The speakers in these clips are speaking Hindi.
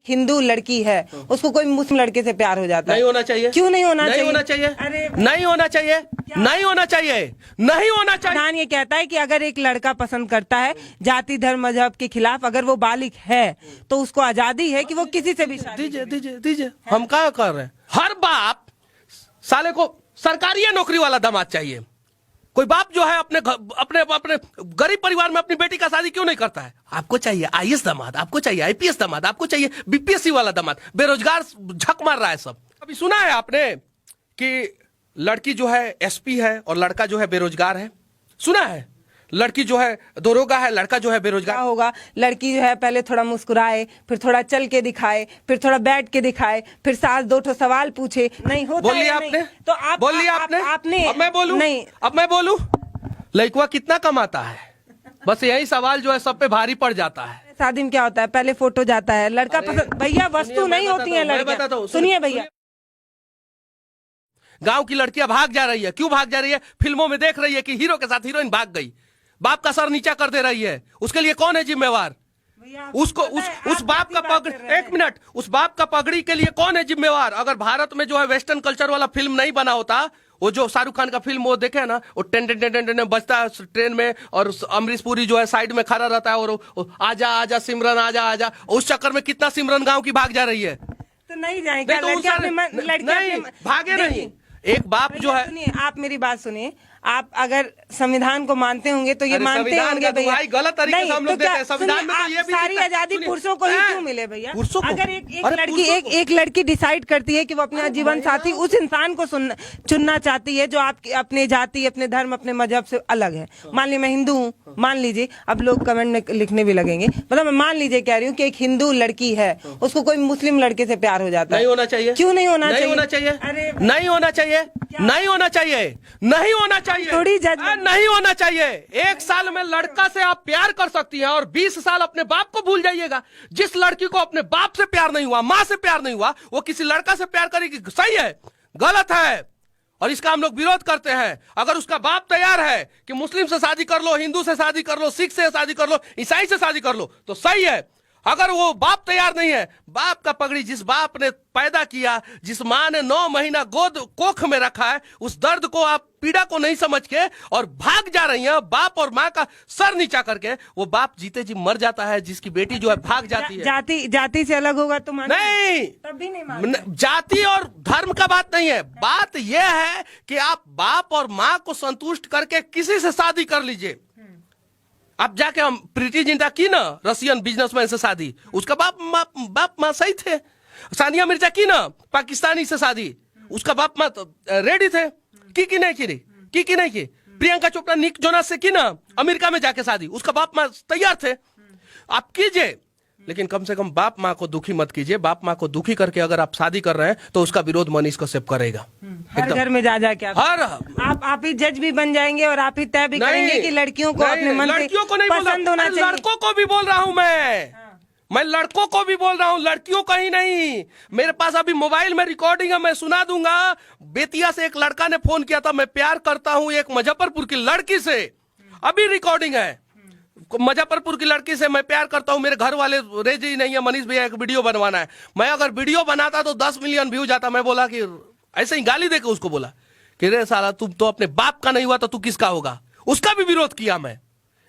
हिंदू लड़की है उसको कोई मुस्लिम लड़के से प्यार हो जाता है। नहीं होना चाहिए। क्यों नहीं होना चाहिए? नहीं होना चाहिए। अरे नहीं होना चाहिए। नहीं होना चाहिए। नहीं होना चाहिए। संविधान ये कहता है कि अगर एक लड़का पसंद करता है जाति धर्म मजहब के खिलाफ, अगर वो बालिग है तो उसको आजादी है कि वो किसी से भी शादी दीजिए दीजिए दीजिए। हम क्या कर रहे हैं? हर बाप साले को सरकारी नौकरी वाला दामाद चाहिए। कोई बाप जो है अपने अपने अपने गरीब परिवार में अपनी बेटी का शादी क्यों नहीं करता है? आपको चाहिए आईएएस दामाद, आपको चाहिए आईपीएस दामाद, आपको चाहिए बीपीएससी वाला दामाद। बेरोजगार झक मार रहा है सब। अभी सुना है आपने कि लड़की जो है एसपी है और लड़का जो है बेरोजगार है? सुना है? लड़की जो है दरोगा है, लड़का जो है बेरोजगार होगा। लड़की जो है पहले थोड़ा मुस्कुराए, फिर थोड़ा चल के दिखाए, फिर थोड़ा बैठ के दिखाए, फिर सास दो ठो सवाल पूछे। नहीं होता बोलिए आपने तो आप बोलिए आपने अब मैं बोलूं? नहीं, अब मैं बोलूं? लड़का कितना कमाता है? बस यही सवाल जो है सब पे भारी पड़ जाता है। शादी में क्या होता है? पहले फोटो जाता है, लड़का पसंद। भैया वस्तु नहीं होती है लड़कियां। सुनिए भैया, गांव की लड़कियां भाग जा रही है। क्यों भाग जा रही है? फिल्मों में देख रही है कि हीरो के साथ हीरोइन भाग गई, बाप का सर नीचा कर दे रही है। उसके लिए कौन है जिम्मेवार? उसको उस बाप का पगड़ी, एक मिनट, उस बाप का पगड़ी के लिए कौन है जिम्मेवार? अगर भारत में जो है वेस्टर्न कल्चर वाला फिल्म नहीं बना होता, वो जो शाहरुख खान का फिल्म वो देखे ना, वो टेन टेन टेन टेन बजता है ट्रेन में और अमरीश पुरी जो है साइड में खड़ा रहता है और आजा आजा सिमरन आजा आजा, उस चक्कर में कितना सिमरन गांव की भाग जा रही है। तो नहीं जाएंगे नहीं भागे नहीं। एक बाप जो है, सुनिए आप मेरी बात सुनिए, आप अगर संविधान को मानते होंगे तो ये मानते होंगे भैया गलत तरीके से हम लोग देते हैं संविधान में। तो ये भी सारी आजादी पुरुषों को ही क्यों मिले भैया? अगर एक लड़की लड़की डिसाइड करती है कि वो अपना जीवन साथी उस इंसान को चुनना चाहती है जो आप अपने जाति, अपने धर्म, अपने मजहब से अलग है। मान लीजिए मैं हिंदू हूँ, मान लीजिए, अब लोग कमेंट में लिखने भी लगेंगे, मतलब मैं मान लीजिए कह रही हूँ कि एक हिंदू लड़की है उसको कोई मुस्लिम लड़के से प्यार हो जाता है। नहीं होना चाहिए। क्यों नहीं होना चाहिए? नहीं होना चाहिए। नहीं होना चाहिए। नहीं होना चाहिए। नहीं होना चाहिए। थोड़ी नहीं होना चाहिए। एक साल में लड़का से आप प्यार कर सकती हैं और 20 साल अपने बाप को भूल जाइएगा। जिस लड़की को अपने बाप से प्यार नहीं हुआ, माँ से प्यार नहीं हुआ, वो किसी लड़का से प्यार करेगी? सही है? गलत है। और इसका हम लोग विरोध करते हैं। अगर उसका बाप तैयार है कि मुस्लिम से शादी कर लो, हिंदू से शादी कर लो, सिख से शादी कर लो, ईसाई से शादी कर लो, तो सही है। अगर वो बाप तैयार नहीं है, बाप का पगड़ी जिस बाप ने पैदा किया, जिस माँ ने 9 महीना गोद कोख में रखा है, उस दर्द को आप पीड़ा को नहीं समझ के और भाग जा रही हैं बाप और माँ का सर नीचा करके। वो बाप जीते जी मर जाता है जिसकी बेटी जो है भाग जाती है। जाति से अलग होगा तो नहीं, तब भी नहीं जाति और धर्म का बात नहीं है। बात यह है कि आप बाप और माँ को संतुष्ट करके किसी से शादी कर लीजिए। अब जाके हम प्रीति जिंटा की ना रशियन बिजनेसमैन से शादी, उसका बाप माँ सही थे। सानिया मिर्जा की ना पाकिस्तानी से शादी, उसका बाप माँ तो रेडी थे। की नहीं की की नहीं की। प्रियंका चोपड़ा निक जोनास से की ना अमेरिका में जाके शादी, उसका बाप माँ तैयार थे। आप कीजिए, लेकिन कम से कम बाप माँ को दुखी मत कीजिए। बाप माँ को दुखी करके अगर आप शादी कर रहे हैं तो उसका विरोध मनीष कश्यप करेगा। हर घर में जा क्या आप ही जज भी बन जाएंगे और आप ही तय भी करेंगे कि लड़कियों को अपने मन से पसंद होना चाहिए। लड़कों को भी बोल रहा हूँ मैं लड़कों को भी बोल रहा हूँ, लड़कियों का ही नहीं। मेरे पास अभी मोबाइल में रिकॉर्डिंग है, मैं सुना दूंगा। बेतिया से एक लड़का ने फोन किया था, मैं प्यार करता हूँ एक मुजफ्फरपुर की लड़की से। अभी रिकॉर्डिंग है, मुजफ्फरपुर की लड़की से मैं प्यार करता हूं, मेरे घर वाले रेजी नहीं है, मनीष भैया एक वीडियो बनवाना है। मैं अगर वीडियो बनाता तो 10 मिलियन व्यू जाता। मैं बोला कि ऐसे ही गाली देकर उसको बोला कि रे साला तुम तो अपने बाप का नहीं हुआ तो तू किसका होगा? उसका भी विरोध किया मैं।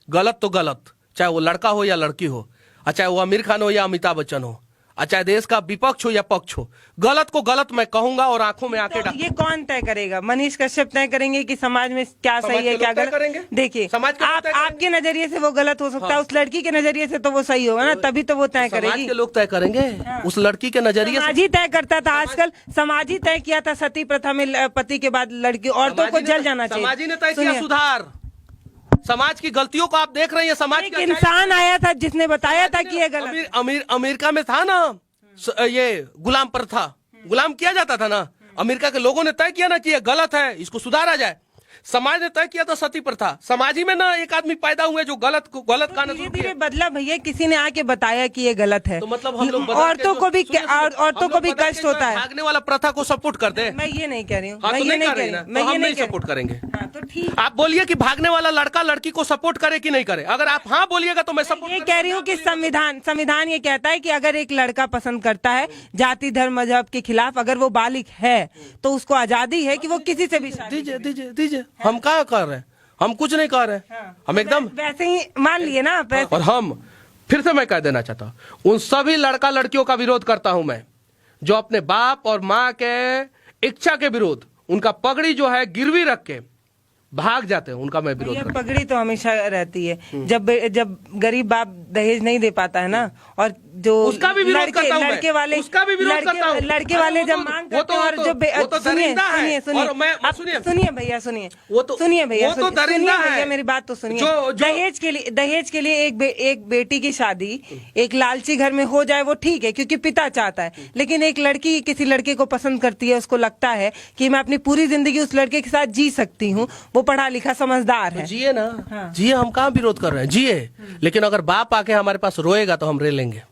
गलत तो गलत, चाहे वो लड़का हो या लड़की हो, चाहे वो आमिर खान हो या अमिताभ बच्चन हो, चाहे देश का विपक्ष हो या पक्ष हो, गलत को गलत मैं कहूंगा और आंखों में आंखें डाल। ये कौन तय करेगा? मनीष कश्यप तय करेंगे कि समाज में क्या सही है क्या गलत करेंगे? देखिए, आपके नजरिए से वो गलत हो सकता है, उस लड़की के नजरिए से तो वो सही होगा ना, तभी तो वो तय करेगी। समाज के लोग तय करेंगे, उस लड़की के नजरिए समाज ही तय करता था। आजकल समाज ही तय किया था, सती प्रथा में पति के बाद लड़की औरतों को जल जाना चाहिए। समाज ही ने तय किया सुधार। समाज की गलतियों को आप देख रहे हैं। समाज का इंसान आया था जिसने बताया था कि ये गलत। अमेरिका में था ना ये गुलाम पर था, गुलाम किया जाता था ना। अमेरिका के लोगों ने तय किया ना कि ये गलत है, इसको सुधारा जाए। समाज ने तय किया था सती प्रथा। समाज ही में ना एक आदमी पैदा हुए जो गलत कहना धीरे शुरू धीरे किया। बदला भैया, किसी ने आके बताया कि ये गलत है। तो मतलब हम लोग औरतों को भी औरतों को भी कष्ट होता है। भागने वाला प्रथा को सपोर्ट कर दे। मैं ये नहीं कह रही हूँ, हाँ, मैं तो ये नहीं कर कह रही रही ना, हूँ, मैं तो ये हम नहीं नहीं कह सपोर्ट करेंगे। हाँ तो ठीक। आप बोलिए कि भागने वाला लड़का लड़की को सपोर्ट करे कि नहीं करे। अगर आप हाँ बोलिएगा तो मैं सपोर्ट ये कह रही हूँ कि संविधान ये कहता है कि अगर एक लड़का पसंद करता है जाति धर्म मजहब के खिलाफ, अगर वो बालिग है तो उसको आजादी है कि वो किसी से भी शादी। दीजिए दीजिए दीजिए। हम क्या कर रहे हैं, हम कुछ नहीं कर रहे हैं। हम एकदम वैसे ही मान लिए ना और हम फिर से मैं कह देना चाहता हूं, उन सभी लड़का लड़कियों का विरोध करता हूं मैं, जो अपने बाप और माँ के इच्छा के विरोध उनका पगड़ी जो है गिरवी रख के भाग जाते हैं, उनका मैं विरोध ये करता पगड़ी तो हमेशा रहती है। जब गरीब बाप दहेज नहीं दे पाता है ना, और जो उसका भी विरोध करता हूं मैं। लड़के वाले उसका भी विरोध करता हूं। लड़के वाले जब मांग करते हैं और जो सुनिए सुनिए भैया सुनिए सुनिए भैया सुनिए भैया मेरी बात तो सुनिए। दहेज के लिए एक बेटी की शादी एक लालची घर में हो जाए वो ठीक है, क्योंकि पिता चाहता है। लेकिन एक लड़की किसी लड़के को पसंद करती है, उसको लगता है कि मैं अपनी पूरी जिंदगी उस लड़के के साथ जी सकती हूँ, वो पढ़ा लिखा समझदार है, जिए ना। जिए, हम कहाँ विरोध कर रहे हैं, जिए। लेकिन अगर बाप आके हमारे पास रोएगा तो हम रे लेंगे।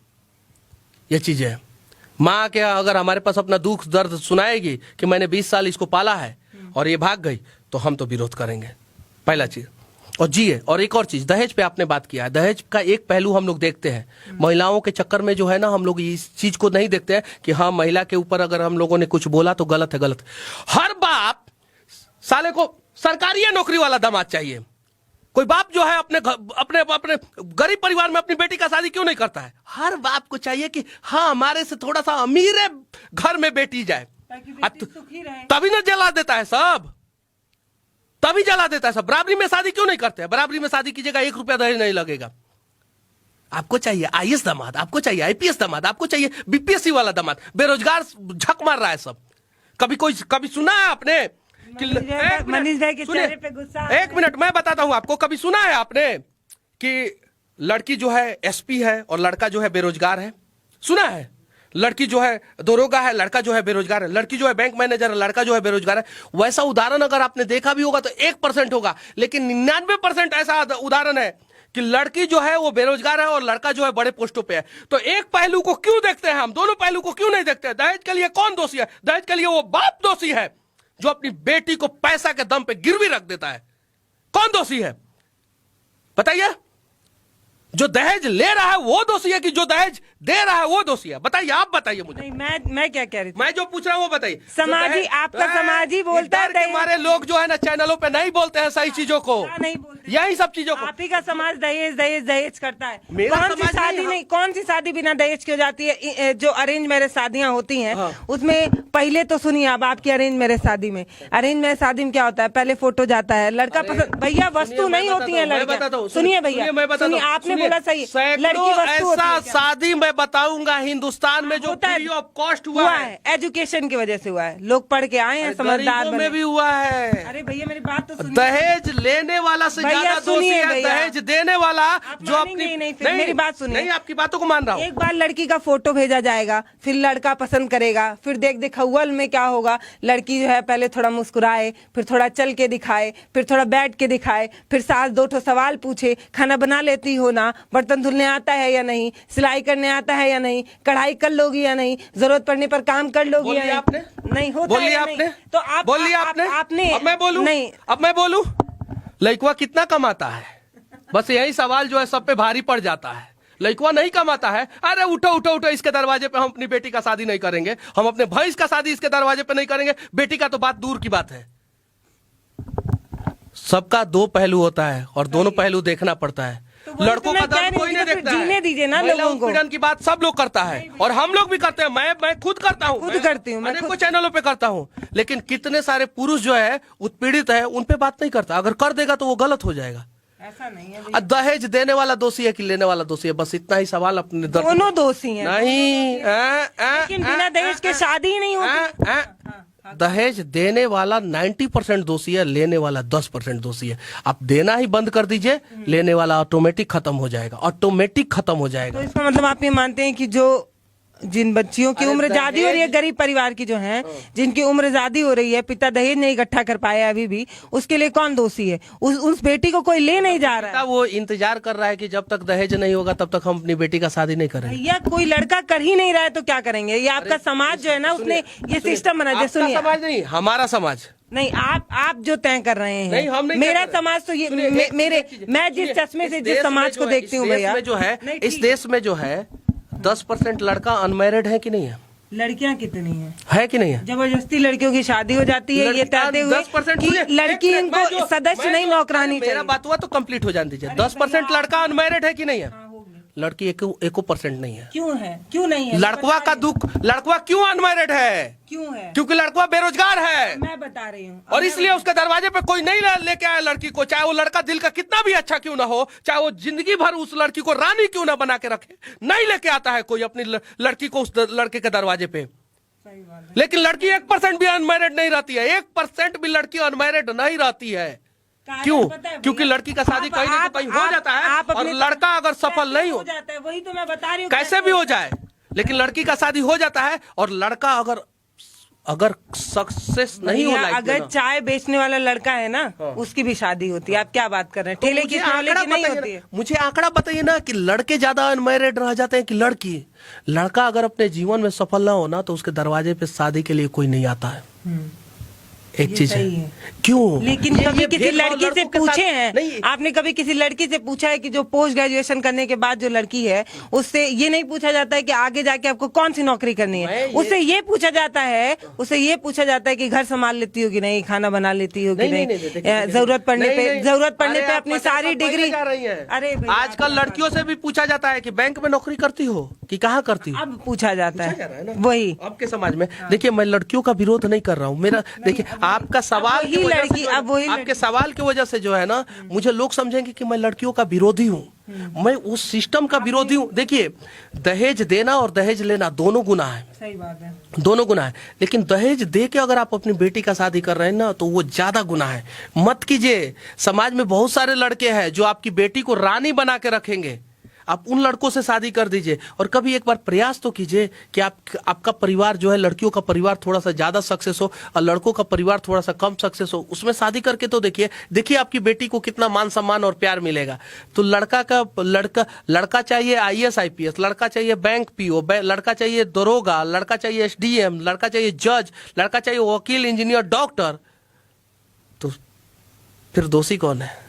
ये चीज है। माँ के अगर हमारे पास अपना दुख दर्द सुनाएगी कि मैंने 20 साल इसको पाला है और ये भाग गई, तो हम तो विरोध करेंगे, पहला चीज। और जिए। और एक और चीज, दहेज पे आपने बात किया है, दहेज का एक पहलू हम लोग देखते हैं। महिलाओं के चक्कर में जो है ना, हम लोग इस चीज को नहीं देखते हैं कि हाँ महिला के ऊपर अगर हम लोगों ने कुछ बोला तो गलत है। गलत। हर बाप साले को सरकारी नौकरी वाला दामाद चाहिए। कोई बाप जो है अपने अपने गरीब परिवार में अपनी बेटी का शादी क्यों नहीं करता है? हर बाप को चाहिए कि हाँ हमारे से थोड़ा सा अमीर घर में बेटी जाए, तभी ना जला देता है सब, तभी जला देता है सब। बराबरी में शादी क्यों नहीं करते हैं? बराबरी में शादी कीजिएगा, 1 रुपया दहेज नहीं लगेगा। आपको चाहिए आईएएस दामाद, आपको चाहिए आईपीएस दामाद, आपको चाहिए बीपीएससी वाला दामाद। बेरोजगार झक मार रहा है सब। कभी सुना है आपने? मनीष भाई के चेहरे पे गुस्सा। एक मिनट मैं बताता हूं आपको। कभी सुना है आपने कि लड़की जो है एसपी है और लड़का जो है बेरोजगार है? सुना है? लड़की जो है दरोगा है, लड़का जो है बेरोजगार है। लड़की जो है बैंक मैनेजर है, लड़का जो है बेरोजगार है। वैसा उदाहरण अगर आपने देखा भी होगा तो 1% होगा, लेकिन 99% ऐसा उदाहरण है कि लड़की जो है वो बेरोजगार है और लड़का जो है बड़े पोस्टों पे है। तो एक पहलू को क्यों देखते हैं हम, दोनों पहलू को क्यों नहीं देखते? दहेज के लिए कौन दोषी है? दहेज के लिए वो बाप दोषी है जो अपनी बेटी को पैसा के दम पे गिरवी रख देता है। कौन दोषी है बताइए? जो दहेज ले रहा है वो दोषी है कि जो दहेज दे रहा है वो दोषी है? बताइए, आप बताइए मुझे। नहीं, मैं क्या कह रही थी? मैं जो पूछ रहा हूँ वो बताइए। समाजी, आपका समाजी बोलता है। हमारे लोग जो है ना चैनलों पे नहीं बोलते हैं सही चीजों को, नहीं बोलते, यही सब चीजों को। आप ही का समाज दहेज दहेज दहेज करता है। मेरा कौन सी समाज शादी नहीं, कौन सी शादी बिना दहेज की हो जाती है? जो अरेंज मैरिज शादियां होती हैं उसमें पहले तो सुनिए, अब आपकी अरेंज मैरिज शादी में क्या होता है? पहले फोटो जाता है, लड़का पसंद। भैया वस्तु नहीं होती है लड़कियां। सुनिए भैया, सुनिए, आपने बोला सही, लड़की वस्तु होती है। शादी मैं बताऊंगा हिंदुस्तान में जो फ्री ऑफ कॉस्ट हुआ है, एजुकेशन की वजह से हुआ है। लोग पढ़ के आए हैं, समझदार बने। में भी हुआ है। अरे भैया मेरी बात तो सुनिए। दहेज लेने वाला से ज्यादा दोषी है दहेज देने वाला। जो अपनी नहीं, मेरी बात सुनिए। नहीं, आपकी बातों को मान रहा हूँ। एक बार लड़की का फोटो भेजा जाएगा, फिर लड़का पसंद करेगा, फिर देख हौवल में क्या होगा, लड़की जो है पहले थोड़ा मुस्कुराए, फिर थोड़ा चल के दिखाए, फिर थोड़ा बैठ के दिखाए, फिर सास 2 सवाल पूछे, खाना बना लेती हो ना, बर्तन धुलने आता है या नहीं, सिलाई करने आता है या नहीं, कढ़ाई कर लोगी या नहीं, जरूरत पड़ने पर काम कर लोगी या नहीं? आपने नहीं होता बोलिए, आपने तो आप बोलिए, आपने। अब मैं बोलूं? नहीं, अब मैं बोलूं? लड़का कितना कमाता है? बस यही सवाल जो है सब पे भारी पड़ जाता है। लड़का नहीं कमाता है, अरे उठो उठो उठो, इसके दरवाजे पे हम अपनी बेटी का शादी नहीं करेंगे, हम अपने भैंस का शादी इसके दरवाजे पे नहीं करेंगे। बेटी का तो बात दूर की बात है। सबका 2 पहलू होता है और दोनों पहलू देखना पड़ता है। लड़कों का दर्द कोई नहीं देखता है। जीने दीजिए ना लोगों को। उत्पीड़न की बात सब लोग करता है और हम लोग भी करते हैं। मैं खुद करता हूँ, खुद करती हूँ, अनेकों चैनलों पे करता हूँ। लेकिन कितने सारे पुरुष जो है उत्पीड़ित है, उन पे बात नहीं करता। अगर कर देगा तो वो गलत हो जाएगा। ऐसा नहीं है। दहेज देने वाला दोषी है कि लेने वाला दोषी है? बस इतना ही सवाल अपने दोनों दोषी हैं। नहीं, लेकिन बिना दहेज के शादी ही नहीं होती। दहेज देने वाला 90% दोषी है, लेने वाला 10% दोषी है। आप देना ही बंद कर दीजिए, लेने वाला ऑटोमेटिक खत्म हो जाएगा, ऑटोमेटिक खत्म हो जाएगा। तो इसका मतलब आप ये मानते हैं कि जो जिन बच्चियों की उम्र ज्यादा हो रही है, गरीब परिवार की जो हैं, जिनकी उम्र ज्यादा हो रही है, पिता दहेज नहीं इकट्ठा कर पाया अभी भी, उसके लिए कौन दोषी है? उस बेटी को कोई ले नहीं जा रहा है। वो इंतजार कर रहा है कि जब तक दहेज नहीं होगा तब तक हम अपनी बेटी का शादी नहीं करेंगे। या कोई लड़का कर ही नहीं रहा है तो क्या करेंगे? ये आपका समाज जो है ना, उसने ये सिस्टम बना दिया। सुनिए, समाज नहीं, हमारा समाज नहीं, आप जो तय कर रहे हैं। नहीं, हम नहीं मेरा कर रहे। समाज तो ये मैं जिस चश्मे से जिस समाज को देखती हूँ भैया, जो है इस देश में जो है 10% लड़का अनमैरिड है कि नहीं है? लड़कियां कितनी है कि नहीं है? जबरदस्ती लड़कियों की शादी हो जाती है, ये कहते हुए 10% कि लड़की इनको सदस्य नहीं नौकरानी चाहिए। मेरा बात हुआ तो कंप्लीट हो जाने दीजिए। 10% लड़का अनमैरिड है कि नहीं है? लड़की एको परसेंट नहीं है। क्यों है? क्यों नहीं है? लड़कवा का दुख, लड़कवा क्यों अनमैरिड है? क्यों है? क्योंकि लड़कवा बेरोजगार है। मैं बता रही हूँ। और इसलिए उसके दरवाजे पे कोई नहीं लेके आया लड़की को, चाहे वो लड़का दिल का कितना भी अच्छा क्यों ना हो, चाहे वो जिंदगी भर उस लड़की को रानी क्यों ना बना के रखे, नहीं लेके आता है कोई अपनी लड़की को उस लड़के के दरवाजे पे। लेकिन लड़की 1% भी अनमैरिड नहीं रहती है। 1% भी लड़की अनमैरिड नहीं रहती है। क्यों? क्योंकि लड़की का शादी कहीं ना कहीं हो जाता है, और लड़का अगर सफल नहीं हो जाता है, वही तो मैं बता रही हूँ। कैसे भी हो जाए, लेकिन लड़की का शादी हो जाता है, और लड़का अगर सक्सेस नहीं हो, अगर चाय बेचने वाला लड़का है ना, उसकी भी शादी होती है। आप क्या बात कर रहे हैं? ठेले की नहीं होती है। मुझे आंकड़ा बताइए ना कि लड़के ज्यादा अनमैरिड रह जाते हैं कि लड़की? लड़का अगर अपने जीवन में सफल ना हो ना, तो उसके दरवाजे पे शादी के लिए कोई नहीं आता है। एक चीज है। क्यों? लेकिन कभी किसी लड़की से पूछे हैं? आपने कभी किसी लड़की से पूछा है कि जो पोस्ट ग्रेजुएशन करने के बाद जो लड़की है, उससे ये नहीं पूछा जाता है कि आगे जाके आपको कौन सी नौकरी करनी है? उससे ये पूछा जाता है कि घर संभाल लेती हो कि नहीं, खाना बना लेती हो कि नहीं, जरूरत पड़ने पे अपनी सारी डिग्री। अरे आजकल लड़कियों से भी पूछा जाता है कि बैंक में नौकरी करती हो कि कहाँ करती हो? अब पूछा जाता है वही आपके समाज में। देखिए, मैं लड़कियों का विरोध नहीं कर रहा हूँ। मेरा देखिए, आपका सवाल की वजह से, आपके सवाल की वजह से जो है ना, मुझे लोग समझेंगे कि मैं लड़कियों का विरोधी हूँ। मैं उस सिस्टम का विरोधी हूँ। देखिए, दहेज देना और दहेज लेना दोनों गुनाह है। सही बात है, दोनों गुनाह है। लेकिन दहेज दे के अगर आप अपनी बेटी का शादी कर रहे हैं ना, तो वो ज्यादा गुनाह है। मत कीजिए। समाज में बहुत सारे लड़के हैं जो आपकी बेटी को रानी बना के रखेंगे। आप उन लड़कों से शादी कर दीजिए। और कभी एक बार प्रयास तो कीजिए कि आपका परिवार जो है, लड़कियों का परिवार थोड़ा सा ज्यादा सक्सेस हो और लड़कों का परिवार थोड़ा सा कम सक्सेस हो, उसमें शादी करके तो देखिए आपकी बेटी को कितना मान सम्मान और प्यार मिलेगा। तो लड़का चाहिए IAS IPS, लड़का चाहिए बैंक PO, लड़का चाहिए दरोगा, लड़का चाहिए SDM, लड़का चाहिए जज, लड़का चाहिए वकील, इंजीनियर, डॉक्टर। तो फिर दोषी कौन है?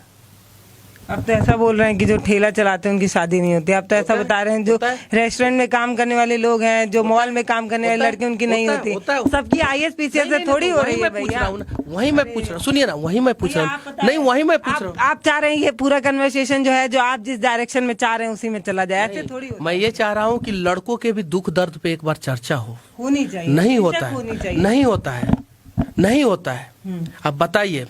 अब तो ऐसा बोल रहे हैं कि जो ठेला चलाते हैं उनकी शादी नहीं होती। आप तो ऐसा बता रहे हैं जो रेस्टोरेंट में काम करने वाले लोग हैं, जो मॉल में काम करने वाले लड़के, उनकी नहीं होती। सबकी IAS PCS से थोड़ी हो रही है भैया। वही मैं पूछ रहा हूँ। सुनिए ना, वही मैं पूछ रहा हूँ। नहीं, वही मैं पूछ रहा हूँ। आप चाह रहे हैं ये पूरा कन्वर्सेशन जो है, जो आप जिस डायरेक्शन में चाह रहे हैं उसी में चला जाए, ऐसे थोड़ी। मैं ये चाह रहा हूँ कि लड़कों के भी दुख दर्द पे एक बार चर्चा होनी चाहिए। नहीं होता है, नहीं होता है, नहीं होता है। अब बताइए,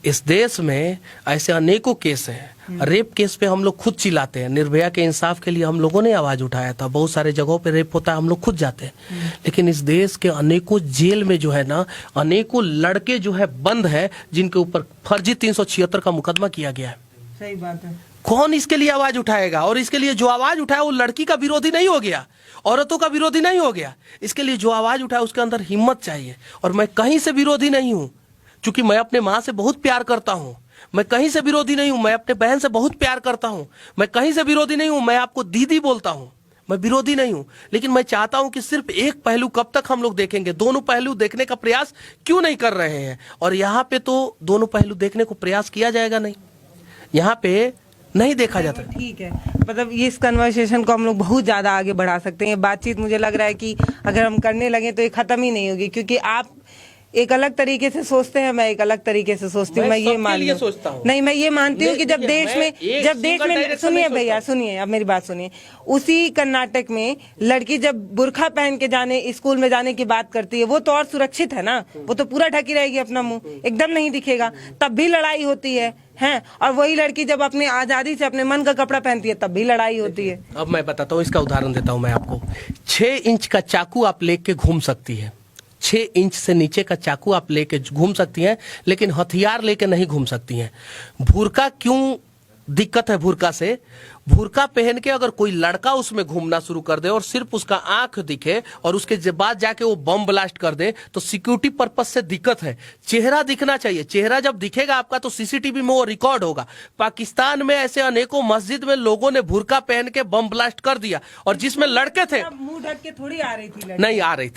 इस देश में ऐसे अनेकों केस हैं। रेप केस पे हम लोग खुद चिल्लाते हैं। निर्भया के इंसाफ के लिए हम लोगों ने आवाज उठाया था। बहुत सारे जगहों पे रेप होता है, हम लोग खुद जाते हैं। लेकिन इस देश के अनेकों जेल में जो है ना, अनेकों लड़के जो है बंद है, जिनके ऊपर फर्जी 376 का मुकदमा किया गया है। सही बात है। कौन इसके लिए आवाज उठाएगा? और इसके लिए जो आवाज उठाया वो लड़की का विरोधी नहीं हो गया, औरतों का विरोधी नहीं हो गया। इसके लिए जो आवाज उठाया उसके अंदर हिम्मत चाहिए। और मैं कहीं से विरोधी नहीं हूँ, क्योंकि मैं अपने माँ से बहुत प्यार करता हूँ। मैं कहीं से विरोधी नहीं हूँ। मैं अपने बहन से बहुत प्यार करता हूँ। मैं कहीं से विरोधी नहीं हूँ। मैं आपको दीदी बोलता हूँ। मैं विरोधी नहीं हूँ। लेकिन मैं चाहता हूँ कि सिर्फ एक पहलू कब तक हम लोग देखेंगे? दोनों पहलू देखने का प्रयास क्यों नहीं कर रहे हैं? और यहाँ पे तो दोनों पहलू देखने को प्रयास किया जाएगा नहीं, यहाँ पे नहीं देखा जाता। ठीक है, मतलब ये इस कन्वर्सेशन को हम लोग बहुत ज्यादा आगे बढ़ा सकते हैं। बातचीत मुझे लग रहा है कि अगर हम करने लगे तो ये खत्म ही नहीं होगी, क्योंकि आप एक अलग तरीके से सोचते हैं, मैं एक अलग तरीके से सोचती हूँ। मैं ये सोचता हूँ। नहीं, मैं ये मानती हूँ कि जब देश में सुनिए भैया, सुनिए, अब मेरी बात सुनिए। उसी कर्नाटक में लड़की जब बुर्खा पहन के स्कूल में जाने की बात करती है, वो तो और सुरक्षित है ना। वो तो पूरा ढकी रहेगी, अपना मुंह एकदम नहीं दिखेगा, तब भी लड़ाई होती है। और वही लड़की जब अपनी आजादी से अपने मन का कपड़ा पहनती है, तब भी लड़ाई होती है। अब मैं बताता हूँ, इसका उदाहरण देता हूँ मैं आपको। 6 इंच का चाकू आप लेके घूम सकती है। 6 इंच से नीचे का चाकू आप लेके घूम सकती हैं, लेकिन हथियार लेके नहीं घूम सकती हैं। बुर्का क्यों दिक्कत है बुर्का से? बुर्का पहन के अगर कोई लड़का उसमें घूमना शुरू कर दे और सिर्फ उसका आंख दिखे और उसके बाद जाके वो बम ब्लास्ट कर दे तो सिक्योरिटी पर्पस से दिक्कत है। चेहरा दिखना चाहिए, चेहरा जब दिखेगा आपका तो सीसीटीवी में वो रिकॉर्ड होगा। पाकिस्तान में ऐसे अनेकों मस्जिद में लोगों ने बुर्का पहन के बम ब्लास्ट कर दिया और जिसमें लड़के थे, मुंह ढक के थोड़ी आ रही थी लड़की। नहीं आ रही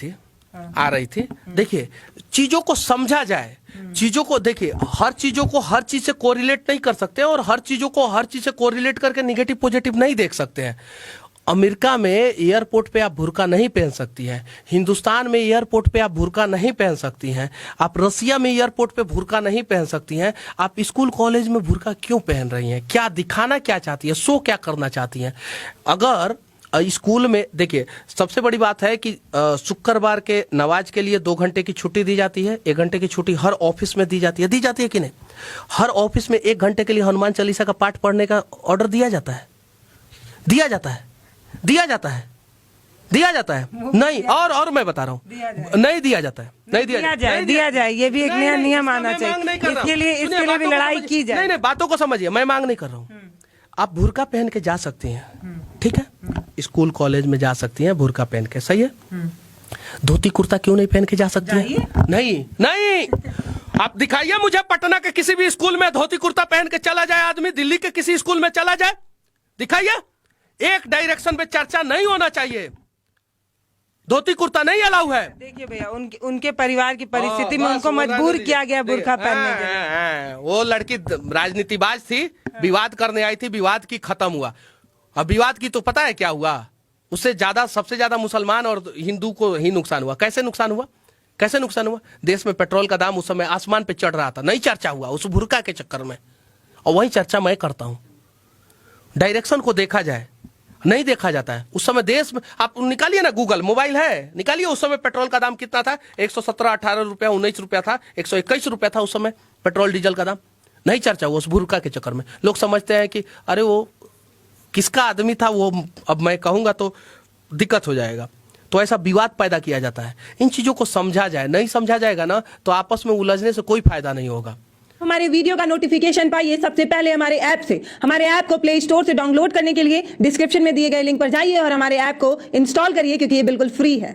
थी। देखिए चीजों को समझा जाए, चीजों को देखिए, हर चीजों को हर चीज से कोरिलेट नहीं कर सकते और हर चीजों को हर चीज से कोरिलेट करके निगेटिव पॉजिटिव नहीं देख सकते हैं। अमेरिका में एयरपोर्ट पे आप बुर्का नहीं पहन सकती हैं, हिंदुस्तान में एयरपोर्ट पे आप बुर्का नहीं पहन सकती हैं, आप रसिया में एयरपोर्ट पे बुर्का नहीं पहन सकती हैं। आप स्कूल कॉलेज में बुर्का क्यों पहन रही हैं? क्या दिखाना क्या चाहती है? शो क्या करना चाहती हैं? अगर स्कूल में देखिए, सबसे बड़ी बात है कि शुक्रवार के नमाज के लिए 2 घंटे की छुट्टी दी जाती है, 1 घंटे की छुट्टी हर ऑफिस में दी जाती है कि नहीं? हर ऑफिस में 1 घंटे के लिए हनुमान चालीसा का पाठ पढ़ने का ऑर्डर दिया जाता है नहीं। और मैं बता रहा हूँ, नहीं दिया जाता है, नहीं दिया जाए, ये भी एक नया नियम आना चाहिए। इसके लिए भी लड़ाई की जाए। नहीं, बातों को समझिए, मैं मांग नहीं कर रहा हूँ। आप बुर्का पहन के जा सकती हैं, ठीक है, स्कूल कॉलेज में जा सकती हैं बुर्का पहन के, सही है। धोती कुर्ता क्यों नहीं पहन के जा सकती हैं? नहीं, आप दिखाइए मुझे पटना के किसी भी स्कूल में धोती कुर्ता पहन के चला जाए आदमी, दिल्ली के किसी स्कूल में चला जाए, दिखाइए। एक डायरेक्शन में चर्चा नहीं होना चाहिए, धोती कुर्ता नहीं अलाउ है। देखिए भैया, उनके परिवार की परिस्थिति में उनको मजबूर किया गया बुर्का पहनने के लिए। वो लड़की राजनीतिबाज थी, विवाद करने आई थी, विवाद की खत्म हुआ। अब विवाद की तो पता है क्या हुआ? उससे ज्यादा, सबसे ज्यादा मुसलमान और हिंदू को ही नुकसान हुआ। कैसे नुकसान हुआ? देश में पेट्रोल का दाम उस समय आसमान पे चढ़ रहा था, नहीं चर्चा हुआ उस बुर्का के चक्कर में, और वही चर्चा मैं करता हूं। डायरेक्शन को देखा जाए, नहीं देखा जाता है। उस समय देश में, आप निकालिए ना, गूगल मोबाइल है, निकालिए उस समय पेट्रोल का दाम कितना था? 117, 18 रुपया, 19 रुपया था, 121 रुपया था उस समय पेट्रोल डीजल का दाम। नहीं चर्चा हुआ उस बुर्का के चक्कर में। लोग समझते हैं कि अरे वो किसका आदमी था, वो अब मैं कहूंगा तो दिक्कत हो जाएगा, तो ऐसा विवाद पैदा किया जाता है। इन चीजों को समझा जाए, नहीं समझा जाएगा ना तो आपस में उलझने से कोई फायदा नहीं होगा। हमारे वीडियो का नोटिफिकेशन पाइए सबसे पहले हमारे ऐप से। हमारे ऐप को प्ले स्टोर से डाउनलोड करने के लिए डिस्क्रिप्शन में दिए गए लिंक पर जाइए और हमारे ऐप को इंस्टॉल करिए, क्योंकि ये बिल्कुल फ्री है।